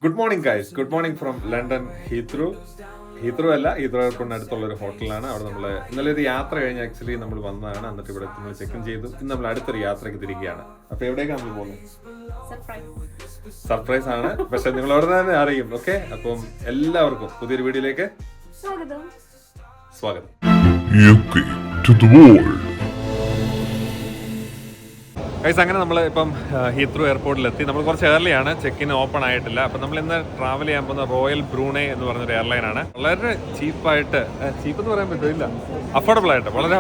Good morning guys, good morning from London Heathrow. Heathrow അല്ല, Heathrow എയർപോർട്ടിന് അടുത്തുള്ള ഒരു ഹോട്ടലാണ്. അവിടെ നമ്മൾ ഇന്നലെ ഒരു യാത്ര കഴിഞ്ഞ് ആക്ച്വലി നമ്മൾ വന്നതാണ്. എന്നിട്ട് ഇവിടെ നമ്മൾ ചെക്ക് ഇൻ ചെയ്തു. ഇന്ന് നമ്മൾ അടുത്തൊരു യാത്രയ്ക്ക് തിരിക്കുകയാണ്. അപ്പൊ എവിടേക്കാണ് നമ്മൾ പോകുന്നത്? സർപ്രൈസ് ആണ്, പക്ഷെ നിങ്ങൾ അവിടെ തന്നെ അറിയും. ഓക്കെ, അപ്പം എല്ലാവർക്കും പുതിയൊരു വീഡിയോയിലേക്ക് സ്വാഗതം. ഗൈസ്, അങ്ങനെ നമ്മൾ ഇപ്പം ഹീത്രൂ എയർപോർട്ടിലെത്തി. നമ്മൾ കുറച്ച് ഏർലിയാണ്, ചെക്ക് ഇൻ ഓപ്പൺ ആയിട്ടില്ല. അപ്പം നമ്മൾ ഇന്ന് ട്രാവൽ ചെയ്യാൻ പോകുന്ന റോയൽ ബ്രൂണൈ എന്ന് പറഞ്ഞൊരു എയർലൈനാണ്. വളരെ ചീപ്പായിട്ട്, ചീപ്പ് എന്ന് പറയാൻ പറ്റില്ല, അഫോർഡബിൾ ആയിട്ട്, വളരെ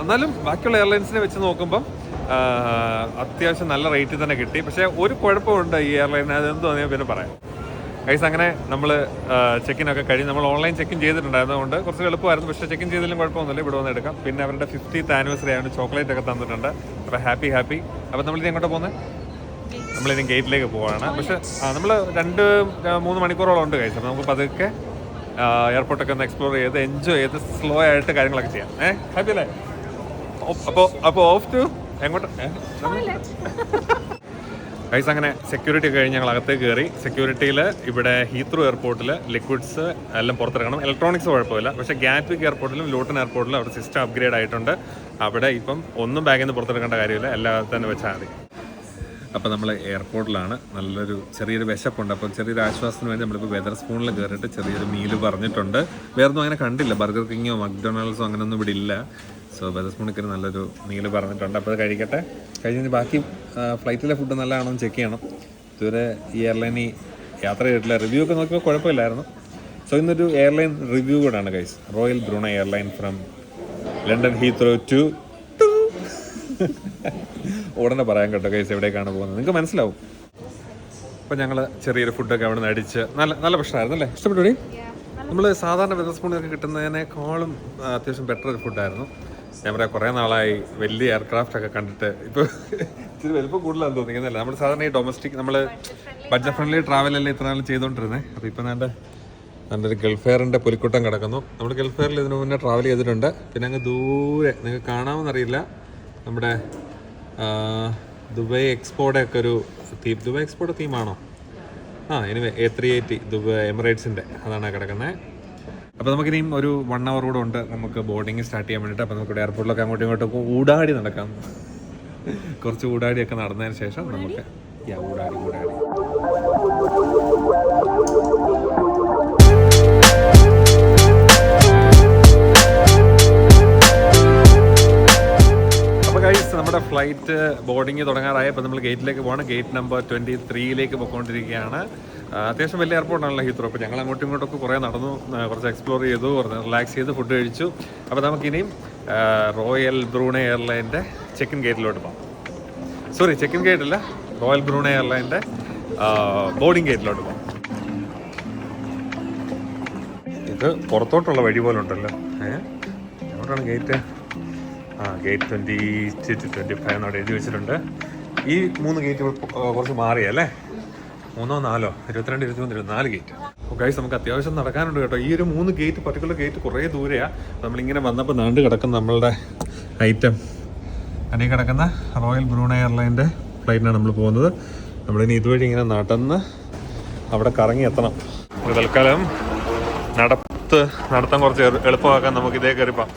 എന്നാലും ബാക്കിയുള്ള എയർലൈൻസിനെ വെച്ച് നോക്കുമ്പം അത്യാവശ്യം നല്ല റേറ്റിൽ തന്നെ കിട്ടി. പക്ഷേ ഒരു കുഴപ്പമുണ്ട് ഈ എയർലൈനിന്, അതെന്ത് തോന്നിയാൽ പിന്നെ പറയാം. ഗൈസ്, അങ്ങനെ നമ്മൾ ചെക്കിനൊക്കെ കഴിഞ്ഞ് നമ്മൾ ഓൺലൈൻ ചെക്കിൻ ചെയ്തിട്ടുണ്ടായിരുന്നതുകൊണ്ട് കുറച്ച് എളുപ്പമായിരുന്നു. പക്ഷേ ചെക്കിൻ ചെയ്തതിലും കുഴപ്പമൊന്നുമില്ല, ഇവിടെ വന്ന് എടുക്കാം. പിന്നെ അവരുടെ 50th ആനിവേഴ്സറി ആയതുകൊണ്ട് ചോക്ലേറ്റ് ഒക്കെ തന്നിട്ടുണ്ട്. അപ്പോൾ ഹാപ്പി. അപ്പോൾ നമ്മളിത് എങ്ങോട്ട് പോകുന്നത്? നമ്മളിനി ഗേറ്റിലേക്ക് പോവാണ്. പക്ഷേ നമ്മൾ 2-3 മണിക്കൂറോളം ഉണ്ട് ഗൈസ്. അപ്പോൾ നമുക്ക് പതുക്കെ എയർപോർട്ടൊക്കെ ഒന്ന് എക്സ്പ്ലോർ ചെയ്ത് എൻജോയ് ചെയ്ത് സ്ലോ ആയിട്ട് കാര്യങ്ങളൊക്കെ ചെയ്യാം. ഹാപ്പി അല്ലേ? അപ്പോൾ ഓഫ് ടു എങ്ങോട്ട് ഗൈസ്? അങ്ങനെ സെക്യൂരിറ്റി കഴിഞ്ഞ് ഞങ്ങൾ അകത്തേക്ക് കയറി. സെക്യൂരിറ്റിയിൽ ഇവിടെ ഹീത്രൂ എയർപോർട്ടിൽ ലിക്വിഡ്സ് എല്ലാം പുറത്തിറങ്ങണം. ഇലക്ട്രോണിക്സ് കുഴപ്പമില്ല. പക്ഷേ ഗാറ്റ്വിക് എയർപോർട്ടിലും ലൂട്ടൺ എയർപോർട്ടിലും അവിടെ സിസ്റ്റം അപ്ഗ്രേഡ് ആയിട്ടുണ്ട്. അവിടെ ഇപ്പം ഒന്നും ബാഗിൽ നിന്ന് പുറത്തിറക്കേണ്ട കാര്യമില്ല, എല്ലാം തന്നെ വെച്ചാൽ മതി. അപ്പോൾ നമ്മൾ എയർപോർട്ടിലാണ്. നല്ലൊരു ചെറിയൊരു വിശപ്പുണ്ട്. അപ്പോൾ ചെറിയൊരു ആശ്വാസത്തിന് വേണ്ടി നമ്മളിപ്പോൾ വെതർ സ്പൂണിൽ കയറിയിട്ട് ചെറിയൊരു മീല് പറഞ്ഞിട്ടുണ്ട്. വേറൊന്നും അങ്ങനെ കണ്ടില്ല, ബർഗർ കിങ്ങോ മക്ഡൊണാൾഡ്സോ അങ്ങനെയൊന്നും ഇവിടെ ഇല്ല. സോ വെതർ സ്പൂണിൽ കയറി നല്ലൊരു മീല് പറഞ്ഞിട്ടുണ്ട്. അപ്പോൾ അത് കഴിക്കട്ടെ. കഴിഞ്ഞ് ബാക്കി ഫ്ലൈറ്റിലെ ഫുഡ് നല്ലതാണോ എന്ന് ചെക്ക് ചെയ്യണം. ഇതുവരെ ഈ എയർലൈനിൽ യാത്ര ചെയ്തിട്ടില്ല. റിവ്യൂ ഒക്കെ നോക്കിയപ്പോൾ കുഴപ്പമില്ലായിരുന്നു. സോ ഇന്നൊരു എയർലൈൻ റിവ്യൂ കൂടാണ് guys. Royal Brunei airline from London Heathrow to ഉടനെ പറയാൻ കേട്ടോ ഗൈസ് എവിടേക്കാണ് പോകുന്നത്, നിങ്ങൾക്ക് മനസ്സിലാവും. അപ്പോൾ ഞങ്ങൾ ചെറിയൊരു ഫുഡൊക്കെ അവിടെ നിന്ന് അടിച്ച് നല്ല ഭക്ഷണമായിരുന്നു അല്ലേ? ഇഷ്ടപ്പെട്ടു? നമ്മൾ സാധാരണ വെതർ സ്പൂണിലൊക്കെ കിട്ടുന്നതിനേക്കാളും അത്യാവശ്യം ബെറ്റർ ഒരു ഫുഡായിരുന്നു. ഞാൻ പറയാം, കുറേ നാളായി വലിയ എയർക്രാഫ്റ്റ് ഒക്കെ കണ്ടിട്ട് ഇപ്പോൾ ഇച്ചിരി വലുപ്പം കൂടുതലാണെന്ന് തോന്നിക്കുന്നതല്ല. നമ്മൾ സാധാരണ ഈ ഡൊമസ്റ്റിക് നമ്മൾ ബഡ്ജറ്റ് ഫ്രണ്ട്ലി ട്രാവലല്ലേ ഇത്ര നാൾ ചെയ്തുകൊണ്ടിരുന്നത്. അപ്പോൾ ഇപ്പോൾ നല്ലൊരു ഗൾഫ് എയറിൻ്റെ പുലിക്കുട്ടം കിടക്കുന്നു. നമ്മൾ ഗൾഫ് എയറിൽ ഇതിനു മുന്നേ ട്രാവൽ ചെയ്തിട്ടുണ്ട്. പിന്നെ അങ്ങ് ദൂരെ നിങ്ങൾക്ക് കാണാമെന്നറിയില്ല, നമ്മുടെ ദുബായ് എക്സ്പോയുടെ ഒക്കെ ഒരു തീം, ദുബായ് എക്സ്പോയുടെ തീമാണോ? എനിവേ A380 ദുബായ് എമിറേറ്റ്സിൻ്റെ അതാണ് കിടക്കുന്നത്. അപ്പോൾ നമുക്കിനിയും ഒരു 1 hour കൂടെ ഉണ്ട് നമുക്ക് ബോർഡിങ് സ്റ്റാർട്ട് ചെയ്യാൻ വേണ്ടിയിട്ട്. അപ്പോൾ നമുക്ക് എയർപോർട്ടിലൊക്കെ അങ്ങോട്ടും ഇങ്ങോട്ടും ഊടാടി നടക്കാം. കുറച്ച് ഊടാടിയൊക്കെ നടന്നതിന് ശേഷം നമുക്ക് ഊടാടി നമ്മുടെ ഫ്ലൈറ്റ് ബോർഡിങ് തുടങ്ങാറായപ്പോൾ നമ്മൾ ഗേറ്റിലേക്ക് പോകണം. ഗേറ്റ് നമ്പർ 23 പോയിക്കൊണ്ടിരിക്കുകയാണ്. അത്യാവശ്യം വലിയ എയർപോർട്ടാണല്ലോ ഹീത്രൂ. അപ്പോൾ ഞങ്ങൾ അങ്ങോട്ടും ഇങ്ങോട്ടൊക്കെ കുറേ നടന്നു, കുറച്ച് എക്സ്പ്ലോർ ചെയ്തു, റിലാക്സ് ചെയ്ത് ഫുഡ് കഴിച്ചു. അപ്പോൾ നമുക്കിനിയും റോയൽ ബ്രൂണൈ എയർലൈൻ്റെ ചെക്ക് ഇൻ ഗേറ്റിലോട്ട് പോകാം. സോറി, ചെക്ക് ഇൻ ഗേറ്റ് അല്ല, റോയൽ ബ്രൂണൈ എയർലൈൻ്റെ ബോർഡിംഗ് ഗേറ്റിലോട്ട് പോകാം. ഇത് പുറത്തോട്ടുള്ള വഴി പോലെ ഉണ്ടല്ലോ. എവിടെയാണ് ഗേറ്റ്? ഗേറ്റ് 20-25 എന്നോട് എഴുതി വെച്ചിട്ടുണ്ട്. ഈ 3 ഗേറ്റ് കുറച്ച് മാറിയല്ലേ, 3-4, 22, 23, 24 ഗേറ്റ്. ഗൈസ്, നമുക്ക് അത്യാവശ്യം നടക്കാനുണ്ട് കേട്ടോ. ഈ ഒരു 3 ഗേറ്റ്, പർട്ടിക്കുലർ ഗേറ്റ് കുറേ ദൂരെയാണ്. നമ്മളിങ്ങനെ വന്നപ്പോൾ നാണ്ട് കിടക്കുന്ന നമ്മളുടെ ഐറ്റം അടി കിടക്കുന്ന റോയൽ ബ്രൂണൈ എയർലൈൻ്റെ ഫ്ലൈറ്റിനാണ് നമ്മൾ പോകുന്നത്. നമ്മളിനി ഇതുവഴി ഇങ്ങനെ നടന്ന് അവിടെ കറങ്ങി എത്തണം. തൽക്കാലം നടത്താൻ കുറച്ച് എളുപ്പമാക്കാൻ നമുക്ക് ഇതേ കയറിപ്പാം.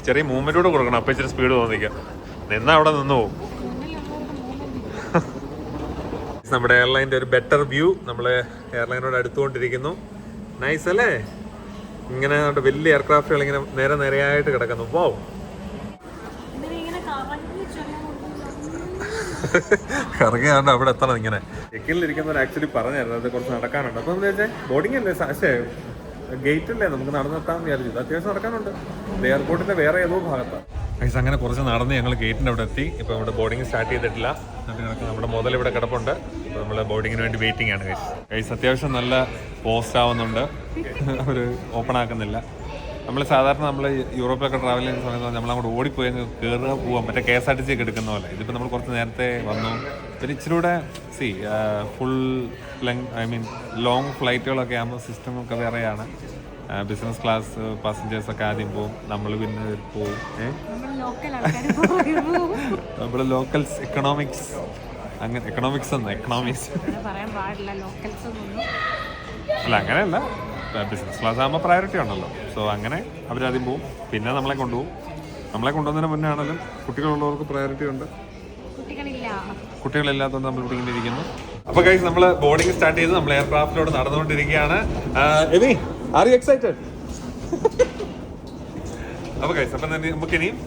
ചെറിയ മൂവ്മെന്റ് കൂടെ കൊടുക്കണം, അപ്പം ഇച്ചിരി സ്പീഡ് തോന്നിക്കാം. നിന്നാ അവിടെ നിന്ന് പോകും. നമ്മുടെ എയർലൈൻ്റെ ഒരു ബെറ്റർ വ്യൂ, നമ്മൾ എയർലൈനോട് അടുത്തുകൊണ്ടിരിക്കുന്നു. നൈസ് അല്ലേ? ഇങ്ങനെ വലിയ എയർക്രാഫ്റ്റുകൾ ഇങ്ങനെ നേരെയായിട്ട് കിടക്കുന്നു. പോ കറങ്ങിയാണ്ട് അവിടെ എത്തണം. ഇങ്ങനെ ചെക്കിനിലിരിക്കുന്നവർ ആക്ച്വലി പറഞ്ഞായിരുന്നു അത് കുറച്ച് നടക്കാനുണ്ട്. അപ്പം എന്താ വെച്ചാൽ ബോർഡിംഗ് അല്ലേ, ഗേറ്റ് അല്ലേ, നമുക്ക് നടന്നെത്താമെന്ന് വിചാരിച്ചു. അത്യാവശ്യം നടക്കാനുണ്ട്. എയർപോർട്ടിന്റെ വേറെ ഏതോ ഭാഗത്താണ്. ഗൈസ്, അങ്ങനെ കുറച്ച് നടന്ന് ഞങ്ങൾ ഗേറ്റിൻ്റെ അവിടെ എത്തി. ഇപ്പോൾ ഇവിടെ ബോർഡിംഗ് സ്റ്റാർട്ട് ചെയ്തിട്ടില്ല. നമ്മുടെ മുതൽ ഇവിടെ കിടപ്പുണ്ട്. അപ്പോൾ നമ്മൾ ബോർഡിങ്ങിന് വേണ്ടി വെയിറ്റിംഗ് ആണ് ഗൈസ്. അത്യാവശ്യം നല്ല പോസ്റ്റ് ആവുന്നുണ്ട്, അവർ ഓപ്പൺ ആക്കുന്നില്ല. നമ്മൾ സാധാരണ യൂറോപ്പിലൊക്കെ ട്രാവൽ ചെയ്യുന്ന സമയത്ത് നമ്മളങ്ങോട്ട് ഓടിപ്പോയി കയറുക പോവാം, മറ്റേ KSRTC ഒക്കെ എടുക്കുന്ന പോലെ. ഇതിപ്പോൾ നമ്മൾ കുറച്ച് നേരത്തെ വന്നു. പിന്നെ ഇച്ചിരി കൂടെ ഫുൾ ലോങ് ഫ്ലൈറ്റുകളൊക്കെ ആകുമ്പോൾ സിസ്റ്റമൊക്കെ വേറെയാണ്. ബിസിനസ് ക്ലാസ് പാസഞ്ചേഴ്സൊക്കെ ആദ്യം പോവും, നമ്മൾ പിന്നെ പോവും. നമ്മൾ ലോക്കൽസ് എക്കണോമിക്സ് അങ്ങനെ എക്കണോമിക്സ് എന്ന് എക്കണോമിക്സ് പറയാൻ പാടില്ല, ലോക്കൽസ് ഒന്നും. അല്ല അങ്ങനെയല്ല, ബിസിനസ് ക്ലാസ് ആകുമ്പോൾ പ്രയോറിറ്റി ഉണ്ടല്ലോ. സോ അങ്ങനെ അവരാദ്യം പോവും, പിന്നെ നമ്മളെ കൊണ്ടുപോകും. നമ്മളെ കൊണ്ടുവന്നതിന് മുന്നേ ആണെങ്കിലും കുട്ടികളുള്ളവർക്ക് പ്രയോറിറ്റി ഉണ്ട്. കുട്ടികളില്ലാത്തതുകൊണ്ട് നമ്മൾ ഇവിടെ ഇരിക്കുന്നു. അപ്പോൾ ഗൈസ് നമ്മൾ ബോർഡിംഗ് സ്റ്റാർട്ട് ചെയ്ത് നമ്മൾ എയർക്രാഫ്റ്റിലോട്ട് നടന്നുകൊണ്ടിരിക്കുകയാണ്. Emmy, are you excited? അപ്പോൾ ഗൈസ് അപ്പം തന്നെ നമുക്കിനിയും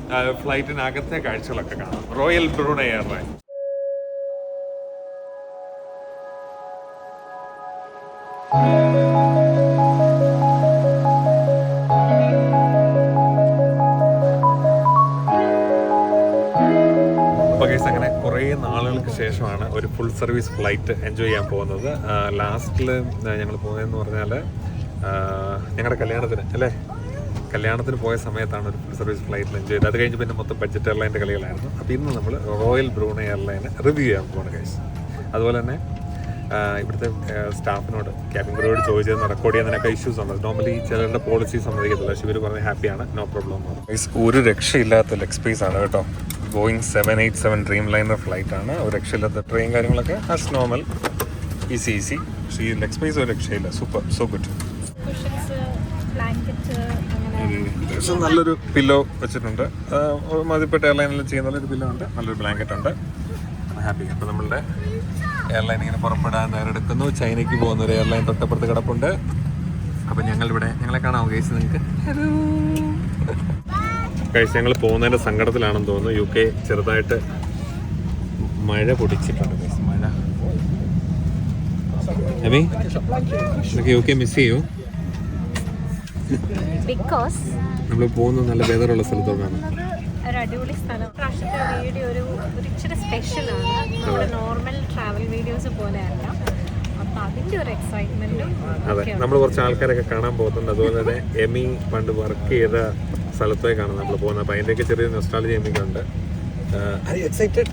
ഫ്ലൈറ്റിനകത്തെ കാഴ്ചകളൊക്കെ കാണാം. Royal Brunei airline. അങ്ങനെ കുറേ നാളുകൾക്ക് ശേഷമാണ് ഒരു ഫുൾ സർവീസ് ഫ്ലൈറ്റ് എൻജോയ് ചെയ്യാൻ പോകുന്നത്. ലാസ്റ്റിൽ ഞങ്ങൾ പോയതെന്ന് പറഞ്ഞാൽ ഞങ്ങളുടെ കല്യാണത്തിന് അല്ലേ, കല്യാണത്തിന് പോയ സമയത്താണ് ഒരു ഫുൾ സർവീസ് ഫ്ലൈറ്റിൽ എൻജോയ് ചെയ്തത്. അത് കഴിഞ്ഞ് പിന്നെ മൊത്തം ബഡ്ജറ്റ് എയർലൈൻ്റെ കളികളായിരുന്നു. അപ്പോൾ ഇന്ന് നമ്മൾ റോയൽ ബ്രൂണൈ എയർലൈനെ റിവ്യൂ ചെയ്യാൻ പോകുന്നത് ഗൈസ്. അതുപോലെ തന്നെ ഇവിടുത്തെ സ്റ്റാഫിനോട് ക്യാബിൻ ക്രൂയോട് ചോദിച്ചത് റെക്കോർഡ് ചെയ്യുന്നതിനൊക്കെ ഇഷ്യൂസ് ഉണ്ട്. നോർമലി ചിലരുടെ പോളിസി സമ്മതിക്കത്തില്ല. പക്ഷേ ഇവർ പറഞ്ഞ് ഹാപ്പിയാണ്, നോ പ്രോബ്ലം എന്ന് പറഞ്ഞു. ഗൈസ് ഒരു രക്ഷയില്ലാത്ത ലെഗ് സ്പേസ് ആണ് കേട്ടോ. ബോയിങ് 787 ഡ്രീം ലൈനർ ഫ്ലൈറ്റ് ആണ്. ഒരു രക്ഷയില്ലാത്ത ട്രെയിൻ കാര്യങ്ങളൊക്കെ ആസ് നോർമൽ, ഈസി. പക്ഷേ ഈ ലെഗ് സ്പേസ് ഒരു രക്ഷയില്ല. Super, so good. നല്ലൊരു പില്ലോ വെച്ചിട്ടുണ്ട്. മതിപ്പെട്ട എയർലൈനിൽ ചെയ്യുന്ന ഒരു പില്ലോ ഉണ്ട്, നല്ലൊരു ബ്ലാങ്കറ്റ് ഉണ്ട്. ഹാപ്പി. അപ്പോൾ നമ്മളുടെ എയർലൈൻ ഇങ്ങനെ പുറപ്പെടാൻ തയ്യാറെടുക്കുന്നു. ചൈനയ്ക്ക് പോകുന്ന ഒരു എയർലൈൻ തൊട്ടപ്പുറത്ത് കിടപ്പുണ്ട്. അപ്പോൾ ഞങ്ങളെ കാണാമോ ഗൈസ് നിങ്ങൾക്ക്? ഗൈസ് ഞങ്ങൾ പോകുന്നതിൻ്റെ സങ്കടത്തിലാണെന്ന് തോന്നുന്നു. UK ചെറുതായിട്ട് മഴ പൊടിച്ചിട്ടുണ്ട് ഗൈസ്. മഴ എമി, UK മിസ് ചെയ്യൂ? ബിക്കോസ് നമ്മൾ പോകുന്നത് നല്ല വെതറുള്ള സ്ഥലത്തോട്ടാണ്. ഒരു അടിപൊളി സ്ഥലം. പ്രാവശ്യത്തെ വീഡിയോ ഒരു ഇച്ചിരി സ്പെഷ്യലാണ്. നമ്മുടെ നോർമൽ ട്രാവൽ വീഡിയോസ് പോലെയല്ല. അപ്പം അതിൻ്റെ ഒരു എക്സൈറ്റ്മെൻറ്റും. അതെ, നമ്മൾ കുറച്ച് ആൾക്കാരൊക്കെ കാണാൻ പോകുന്നുണ്ട്. അതുപോലെ തന്നെ എമി പണ്ട് വർക്ക് ചെയ്ത സ്ഥലത്തേക്കാണ് നമ്മൾ പോകുന്നത്. അപ്പം അതിൻ്റെയൊക്കെ ചെറിയ നൊസ്റ്റാൾജി എമിക്കുണ്ട്. Excited?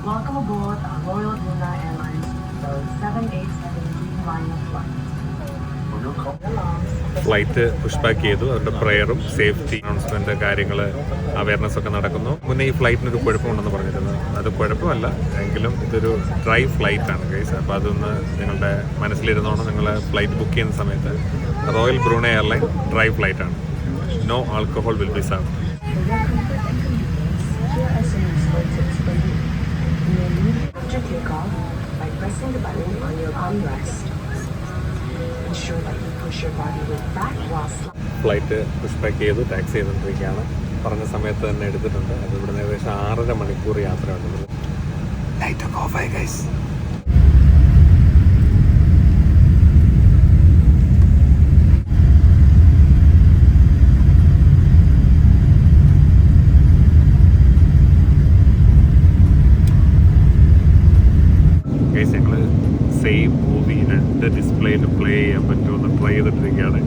Welcome aboard our Royal Brunei Airlines Boeing 787 Dreamliner flight. Flight push back ചെയ്തു. അതിൻ്റെ പ്രയറും സേഫ്റ്റി അനൗൺസ്മെൻറ്റ് കാര്യങ്ങൾ അവയർനെസ് ഒക്കെ നടക്കുന്നു. മുന്നേ ഈ ഫ്ലൈറ്റിനൊരു കുഴപ്പമുണ്ടെന്ന് പറഞ്ഞിരുന്നു. അത് കുഴപ്പമല്ല, എങ്കിലും ഇതൊരു ഡ്രൈ ഫ്ലൈറ്റാണ് ഗൈസ്. അപ്പോൾ അതൊന്ന് നിങ്ങളുടെ മനസ്സിലിരുന്നോണം. നിങ്ങൾ ഫ്ലൈറ്റ് ബുക്ക് ചെയ്യുന്ന സമയത്ത് റോയൽ ബ്രൂണൈ എയർലൈൻ ഡ്രൈ ഫ്ലൈറ്റാണ്. No alcohol will be served. By pressing the button on your armrest. Ensure that you push your body weight back while flight push back ചെയ്തു. Taxi ചെയ്തുകൊണ്ടിരിക്കുകയാണ്. പറഞ്ഞ സമയത്ത് തന്നെ എടുത്തിട്ടുണ്ട്. അത് ഇവിടുന്ന് ഏകദേശം 6.5 മണിക്കൂർ യാത്രയുണ്ട്. ലൈറ്റൊക്കെ ഓഫായി ഗൈസ്. ഞങ്ങൾ സെയിം മൂവി 2 ഡിസ്പ്ലേയിൽ പ്ലേ ചെയ്യാൻ പറ്റുമെന്ന് ട്രൈ ചെയ്തിട്ടിരിക്കുകയാണ്.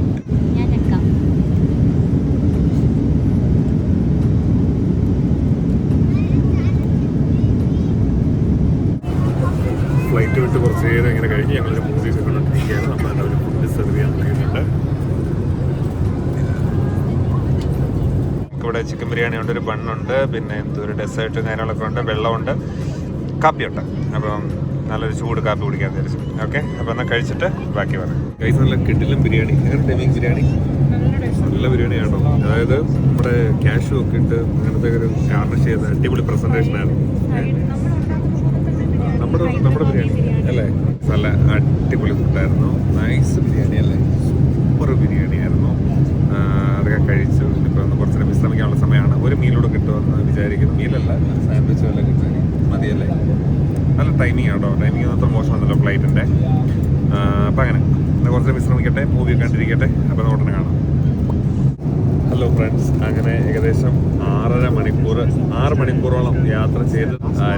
ഫ്ലൈറ്റ് വിട്ട് കുറച്ച് നേരം ഇങ്ങനെ കഴിഞ്ഞ് ഞങ്ങളൊരു മൂവീസ് കണ്ടിരിക്കുകയാണ്. നമ്മൾ തന്നെ ഒരു ഫുഡ് സെർവ് ചെയ്യാൻ കഴിയുന്നുണ്ട്. ഇവിടെ ചിക്കൻ ബിരിയാണി ഉണ്ട്, ഒരു ബണ്ണുണ്ട്, പിന്നെ ഒരു ഡെസേർട്ട് കാര്യങ്ങളൊക്കെ ഉണ്ട്, വെള്ളമുണ്ട്, കാപ്പിയുണ്ട്. അപ്പം നല്ലൊരു ചൂട് കാപ്പി കുടിക്കാൻ വിചാരിച്ചു. ഓക്കെ, അപ്പോൾ എന്നാൽ കഴിച്ചിട്ട് ബാക്കി പറയാം. കഴിച്ച് നല്ല കിടിലം ബിരിയാണി. ടൈമിങ് ബിരിയാണി നല്ല ബിരിയാണിയാണോ. അതായത് നമ്മുടെ ക്യാഷും ഒക്കെ ഇട്ട് അങ്ങനത്തെ ഒരു ഗാർണിഷ് ചെയ്ത അടിപൊളി പ്രസൻറ്റേഷനായിരുന്നു. നമ്മുടെ ബിരിയാണി അല്ലേ, നല്ല അടിപൊളി ഫുഡായിരുന്നു. നൈസ് ബിരിയാണി അല്ലേ, സൂപ്പർ ബിരിയാണി ആയിരുന്നു. അതൊക്കെ കഴിച്ചു. ഇപ്പോൾ ഒന്ന് കുറച്ച് വിശ്രമിക്കാനുള്ള സമയമാണ്. ഒരു മീലൂടെ കിട്ടുമെന്ന് വിചാരിക്കുന്നു. മീലല്ല, സാൻഡ്വിച്ച് വല്ല കിട്ടാൻ മതിയല്ലേ. നല്ല ടൈമിംഗ് ആണോ, ടൈമിംഗ് അത്ര മോശമാണല്ലോ ഫ്ലൈറ്റിൻ്റെ. അപ്പം അങ്ങനെ കുറച്ച് വിശ്രമിക്കട്ടെ, മൂവി കണ്ടിരിക്കട്ടെ. അപ്പോൾ ഉടനെ കാണാം. ഹലോ ഫ്രണ്ട്സ്, അങ്ങനെ ഏകദേശം 6 മണിക്കൂറോളം യാത്ര ചെയ്ത്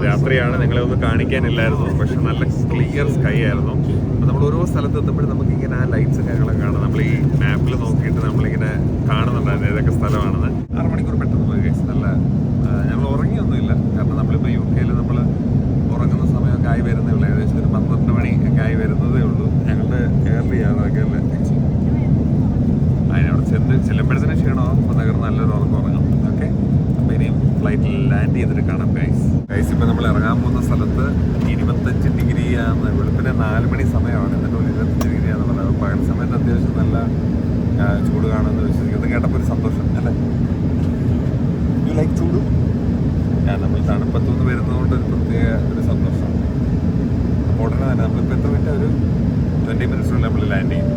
രാത്രിയാണ്. നിങ്ങളെ ഒന്നും കാണിക്കാനില്ലായിരുന്നു, പക്ഷെ നല്ല ക്ലിയർ സ്കൈ ആയിരുന്നു. അപ്പോൾ നമ്മൾ ഓരോ സ്ഥലത്ത് എത്തുമ്പോഴും നമുക്കിങ്ങനെ ആ ലൈറ്റ്സ് കാര്യങ്ങളൊക്കെ കാണാം. നമ്മൾ ഈ മാപ്പിൽ നോക്കിയിട്ട് നമ്മളിങ്ങനെ കാണുന്നുണ്ടായിരുന്നു ഏതൊക്കെ സ്ഥലമാണെന്ന്. 6 മണിക്കൂർ പെട്ടെന്ന് പോയി. നല്ല ഞങ്ങൾ ഉറങ്ങിയൊന്നുമില്ല, കാരണം നമ്മളിപ്പോൾ UK നമ്മൾ ഉറങ്ങുന്ന സമയമൊക്കെ ആയി വരുന്നേ ഉള്ളൂ. ഏകദേശം ഒരു 12 മണി ഒക്കെ ആയി വരുന്നതേ ഉള്ളൂ. ഞങ്ങളുടെ കേരളീയാണൊക്കെ അല്ലേ, അതിനവിടെ ചെല്ലുമ്പോഴത്തേനും ക്ഷീണമാകും. അപ്പോൾ നഗരം നല്ലൊരു ഉറങ്ങും. ഓക്കെ, അപ്പോൾ ഇനിയും ഫ്ലൈറ്റിൽ ലാൻഡ് ചെയ്തിട്ട് കാണാം ഗൈസ്. ഇപ്പോൾ നമ്മൾ ഇറങ്ങാൻ പോകുന്ന സ്ഥലത്ത് 25 ഡിഗ്രിയാണ്. വെളുപ്പിന് 4 മണി സമയമാണ്, എന്നിട്ട് 25 ഡിഗ്രിയാണെന്ന് പറയുന്നത്. പകൽ സമയത്ത് അത്യാവശ്യം നല്ല ചൂട് കാണുമെന്ന് വിശ്വസിക്കുന്നത് കേട്ടപ്പോൾ ഒരു സന്തോഷം അല്ലേ. യു ലൈക്ക് ചൂട്? നമ്മൾ തണുപ്പത്തുനിന്ന് വരുന്നതുകൊണ്ട് ഒരു പ്രത്യേക ഒരു സന്തോഷം. അപ്പോൾ ഉടനെ തന്നെ നമ്മളിപ്പോൾ എത്ര മിനിറ്റ്, ഒരു 20 മിനിറ്റ്സിനുള്ളിൽ നമ്മൾ ലാൻഡ് ചെയ്യും.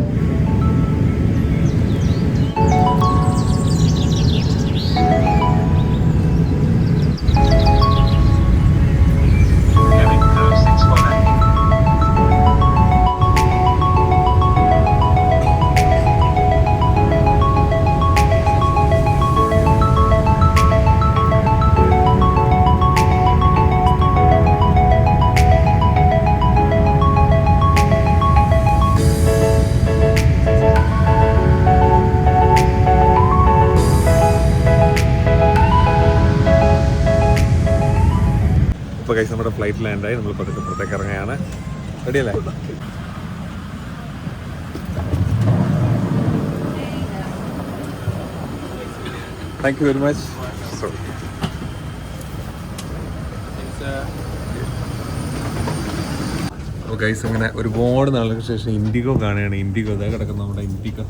ഇപ്പോൾ കഴിച്ച് നമ്മുടെ ഫ്ലൈറ്റ് ലാൻഡായി. നമ്മൾ പതുക്കെ പുറത്തേക്ക് ഇറങ്ങുകയാണ്. റെഡിയല്ലേ? Thank you very much. അപ്പോൾ ഗൈസ് അങ്ങനെ ഒരുപാട് നാളുകൾക്ക് ശേഷം ഇൻഡിഗോ കാണുകയാണ്. ഇൻഡിഗോ ഇതാ കിടക്കുന്ന നമ്മുടെ ഇൻഡിഗോ.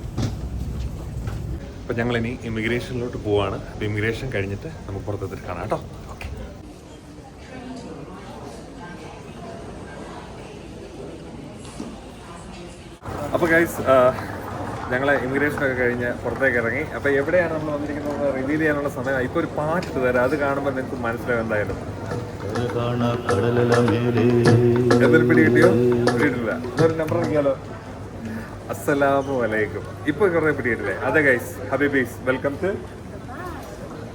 അപ്പോൾ ഞങ്ങളിനി ഇമിഗ്രേഷനിലോട്ട് പോവാണ്. അപ്പോൾ ഇമിഗ്രേഷൻ കഴിഞ്ഞിട്ട് നമുക്ക് പുറത്തെത്തിട്ട് കാണാം കേട്ടോ. ഓക്കെ. അപ്പോൾ ഗൈസ് ഞങ്ങൾ ഇമിഗ്രേഷനൊക്കെ കഴിഞ്ഞ് പുറത്തേക്ക് ഇറങ്ങി. അപ്പോൾ എവിടെയാണ് നമ്മൾ വന്നിരിക്കുന്നത് റിവീൽ ചെയ്യാനുള്ള സമയം. ഇപ്പോൾ ഒരു പാട്ട് തരാം, അത് കാണുമ്പോൾ നിങ്ങൾക്ക് മനസ്സിലാവും എന്തായാലും. എന്തൊരു പിടി കിട്ടിയോ? പിടിയിട്ടില്ല. ഇതൊരു നമ്പർ ഇറങ്ങിയാലോ? അസ്സലാമു അലൈക്കും. ഇപ്പോൾ കുറേ പിടിയിട്ടില്ലേ? അതെ ഗൈസ്, ഹബീബീസ്, welcome to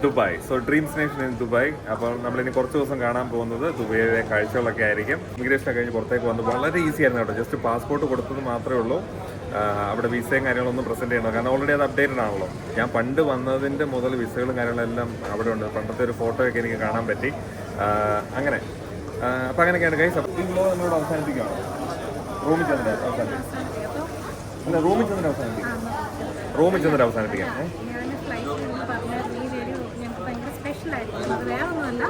Dubai. So Dreams Nation in Dubai. അപ്പോൾ നമ്മളിനി കുറച്ച് ദിവസം കാണാൻ പോകുന്നത് ദുബായിലെ കാഴ്ചകളൊക്കെ ആയിരിക്കും. ഇമിഗ്രേഷൻ കഴിഞ്ഞ് പുറത്തേക്ക് വന്ന് വളരെ ഈസി ആയിരുന്നു കേട്ടോ. ജസ്റ്റ് പാസ്പോർട്ട് കൊടുത്തത് മാത്രമേ ഉള്ളൂ. അവിടെ വിസയും കാര്യങ്ങളൊന്നും പ്രസൻറ്റ് ചെയ്യണം, കാരണം ഓൾറെഡി അത് അപ്ഡേറ്റഡ് ആണല്ലോ. ഞാൻ പണ്ട് വന്നതിൻ്റെ മുതൽ വിസകളും കാര്യങ്ങളെല്ലാം അവിടെ ഉണ്ട്. പണ്ടത്തെ ഒരു ഫോട്ടോയൊക്കെ എനിക്ക് കാണാൻ പറ്റി. അങ്ങനെ അപ്പോൾ അങ്ങനെയൊക്കെയാണ് ഗൈസ്. അപ്പോൾ ഈ വ്ലോഗ് നമ്മളോട് അവസാനിപ്പിക്കുകയാണ്. റൂമിൽ ചെന്നിട്ട് അവസാനിപ്പിക്കാം. റൂമിൽ ചെന്നിട്ട് അവസാനിപ്പിക്കാം. വേറൊന്നുമല്ല,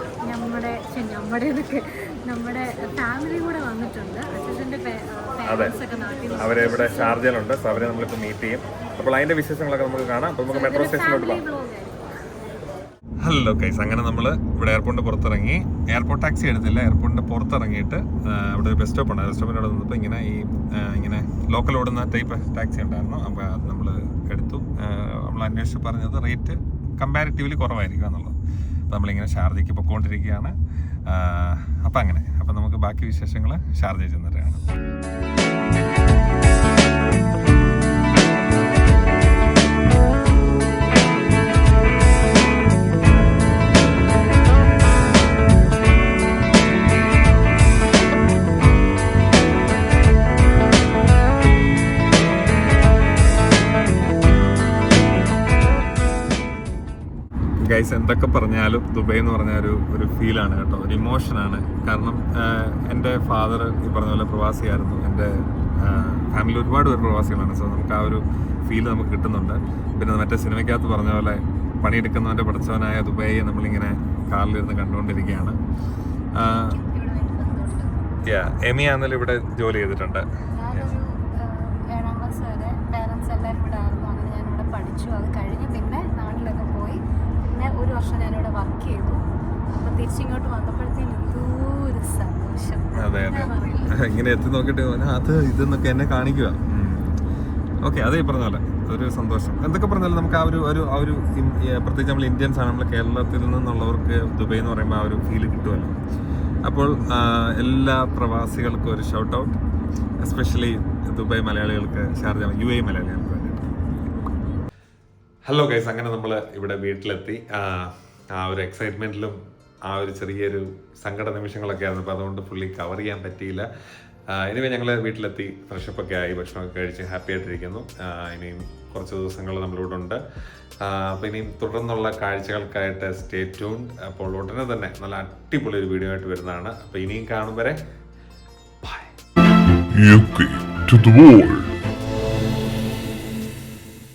നമ്മുടെ ഫാമിലി കൂടെ വന്നിട്ടുണ്ട്. അച്ഛൻ്റെ പേരൻസ് ഒക്കെ നാട്ടിൽ അവരെ ഇവിടെ ഷാർജയിലുണ്ട്. സോ അവരെ നമ്മളിപ്പോൾ മീറ്റ് ചെയ്യും. അപ്പോൾ അതിൻ്റെ വിശേഷങ്ങളൊക്കെ നമുക്ക് കാണാം. അപ്പോൾ നമുക്ക് മെട്രോ സ്റ്റേഷനിലോട്ട് പോകാം. ഹലോ ഗൈസ്, അങ്ങനെ നമ്മൾ ഇവിടെ എയർപോർട്ടിൻ്റെ പുറത്തിറങ്ങി. എയർപോർട്ട് ടാക്സി എടുത്തില്ല, എയർപോർട്ടിൻ്റെ പുറത്തിറങ്ങിയിട്ട് അവിടെ ഒരു ബസ് സ്റ്റോപ്പ് ഉണ്ട്. ബസ് സ്റ്റോപ്പിൻ്റെ അവിടെ നിന്നപ്പോൾ ഇങ്ങനെ ലോക്കൽ ഓടുന്ന ടൈപ്പ് ടാക്സി ഉണ്ടായിരുന്നു. അപ്പോൾ അത് നമ്മൾ എടുത്തു. നമ്മൾ അന്വേഷിച്ച് പറഞ്ഞത് റേറ്റ് കമ്പാരിറ്റീവ്ലി കുറവായിരിക്കും എന്നുള്ളത്. അപ്പോൾ നമ്മളിങ്ങനെ ഷാർജയ്ക്ക് പൊയ്ക്കൊണ്ടിരിക്കുകയാണ്. അപ്പോൾ നമുക്ക് ബാക്കി വിശേഷങ്ങൾ ഷാർജയിൽ ചെന്നിട്ട് കാണാം. ഗൈസ്, എന്തൊക്കെ പറഞ്ഞാലും ദുബായ് എന്ന് പറഞ്ഞാൽ ഒരു ഫീലാണ് കേട്ടോ, ഒരു ഇമോഷനാണ്. കാരണം എൻ്റെ ഫാദർ ഈ പറഞ്ഞ പോലെ പ്രവാസിയായിരുന്നു. എൻ്റെ ഫാമിലി ഒരുപാട് പേര് പ്രവാസികളാണ്. സോ നമുക്ക് ആ ഒരു ഫീൽ നമുക്ക് കിട്ടുന്നുണ്ട്. പിന്നെ മറ്റേ സിനിമയ്ക്കകത്ത് പറഞ്ഞ പോലെ പണിയെടുക്കുന്നവൻ്റെ പഠിച്ചവനായ ദുബായിയെ നമ്മളിങ്ങനെ കാറിലിരുന്ന് കണ്ടുകൊണ്ടിരിക്കുകയാണ്. എമി ആണെങ്കിലും ഇവിടെ ജോലി ചെയ്തിട്ടുണ്ട്. ഒരു വർഷം ഞാനിവിടെ വർക്ക് ചെയ്തു. അപ്പോൾ തിരിച്ചിങ്ങോട്ട് വന്നപ്പോഴത്തേനും എന്തോ ഒരു സന്തോഷം. അതെ ഇങ്ങനെ എത്തി നോക്കിയിട്ട് അത് ഇതെന്നൊക്കെ എന്നെ കാണിക്കുക. ഓക്കെ, അതേ പറഞ്ഞ പോലെ ഒരു സന്തോഷം. എന്തൊക്കെ പറഞ്ഞാലും നമുക്ക് ആ ഒരു പ്രത്യേകിച്ച് നമ്മൾ ഇന്ത്യൻസ് ആണ്, നമ്മൾ കേരളത്തിൽ നിന്നുള്ളവർക്ക് ദുബായ് എന്ന് പറയുമ്പോൾ ആ ഒരു ഫീല് കിട്ടുമല്ലോ. അപ്പോൾ എല്ലാ പ്രവാസികൾക്കും ഒരു ഷൗട്ട് ഔട്ട്, എസ്പെഷ്യലി ദുബായ് മലയാളികൾക്ക്, ഷാർജ UAE മലയാളികൾക്ക് വേണ്ടി. ഹലോ ഗൈസ്, അങ്ങനെ നമ്മൾ ഇവിടെ വീട്ടിലെത്തി. ആ ഒരു എക്സൈറ്റ്മെൻറ്റിലും ആ ഒരു ചെറിയൊരു സങ്കട നിമിഷങ്ങളൊക്കെ ആയിരുന്നു. അപ്പോൾ അതുകൊണ്ട് ഫുള്ളി കവർ ചെയ്യാൻ പറ്റിയില്ല. ഇനിവേ ഞങ്ങൾ വീട്ടിലെത്തി ഫ്രഷപ്പൊക്കെ ആയി, ഭക്ഷണമൊക്കെ കഴിച്ച് ഹാപ്പി ആയിട്ടിരിക്കുന്നു. ഇനിയും കുറച്ച് ദിവസങ്ങൾ നമ്മളിവിടെ ഉണ്ട്. അപ്പോൾ ഇനിയും തുടർന്നുള്ള കാഴ്ചകൾക്കായിട്ട് സ്റ്റേ ട്യൂൺഡ്. അപ്പോൾ ഉടനെ തന്നെ നല്ല അടിപൊളി ഒരു വീഡിയോ ആയിട്ട് വരുന്നതാണ്. അപ്പോൾ ഇനിയും കാണും വരെ by. Yuki to the wall.